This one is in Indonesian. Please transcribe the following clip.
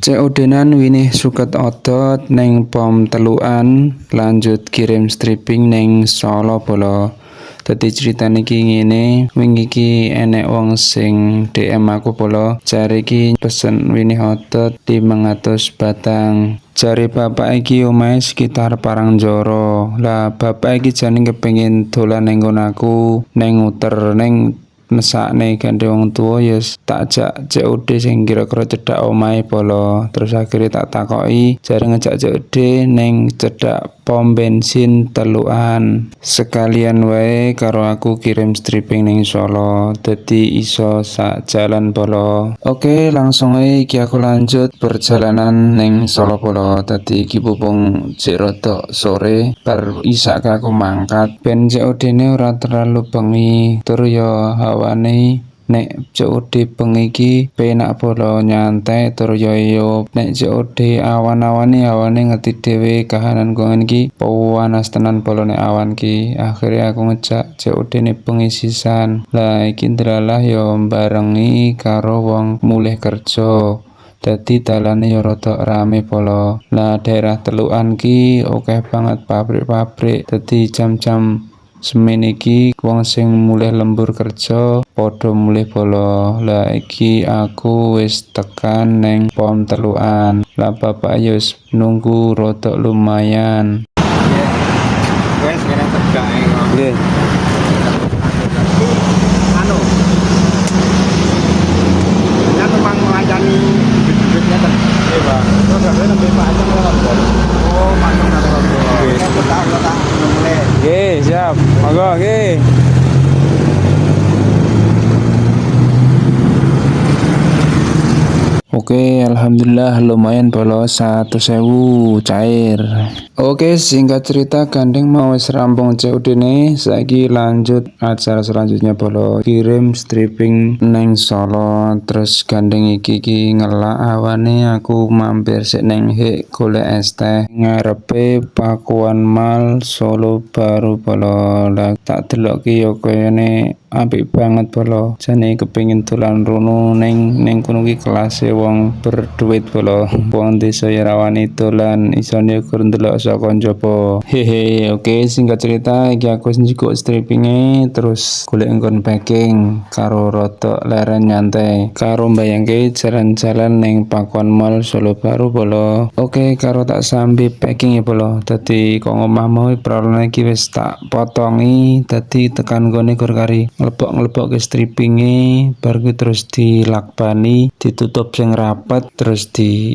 COD-nan winih suket otot neng pom telukan lanjut kirim stripping neng Solo Bolo. Dadi critane iki ngene, wingi iki enek wong sing DM aku Bolo, jare iki pesen winih otot 500 batang. Jare bapak iki omahe sekitar Parangjara. Lah bapak iki jane kepengin dolan neng nggon aku, neng uter neng mesakne gandhe wong tuwa ya tak jak COD sing kira-kira cedhak omahe Bolo. Terus akhirnya tak takoki jare ngejak COD neng cedhak pom bensin telukan. Sekalian wae karo aku kirim stripping ning Solo. Dadi iso sak jalan Bolo. Oke, langsung ae iki aku lanjut perjalanan ning Solo Bolo. Dadi iki pupung jek rada sore bar isak aku mangkat ben COD-ne ora terlalu bengi. Tur yo hawane nek COD bengi iki penak Bolo, nyantai tur yo nek COD awan-awane ngerti dhewe kahanan gongen iki panas tenan Bolo nek awan ki. Akhirnya aku ngejak COD ne bengi sisan. Lah iki ndelalah yo barengi karo wong mulih kerja. Dadi dalane yo rada rame Bolo. Lah daerah telukan ki akeh banget pabrik-pabrik. Dadi jam-jam semen iki wong sing mulih lembur kerja padha mulih Bolo. Lah iki aku wis tekan neng pom telukan. Lah bapak yo wis nunggu rada lumayan. Wes sekarang tegak Nggih. anu. Ya tukang melayani duit-duitnya kan. Iya, Pak. Terus gak lebih Pak aja ngelok. Oh, patung kata Bolo. Aku tak mulai. Nggih, siap. Monggo nggih. Oke, alhamdulillah lumayan Bolo, 100.000 cair. Oke, singkat cerita gandeng mau wis rampung COD ne, saiki lanjut acara selanjutnya Bolo. Kirim stripping neng Solo, terus gandeng iki ngelak awane aku mampir sik neng Hik golek es teh ngarepe Pakuan Mall Solo Baru Bolo. Lah tak delok ki yo kayane apik banget Bolo. Jane kepengin dolan rono neng kono ki kelase wong berduit Bolo. Wong desa ya rawani dolan isone ukur ndelok saka njaba. Hehe, oke singkat cerita iki aku njikuk strippinge terus golek nggon packing karo rada leren nyantai. Karo mbayangke jalan-jalan neng Pakuan Mall Solo Baru Bolo. Oke, karo tak sambi packing ya Bolo. Dadi kok omah mau peralane iki wis tak potongi dadi tekan nggone gur kari nglebok ke strippinge bar terus dilakbani ditutup sing rapet terus di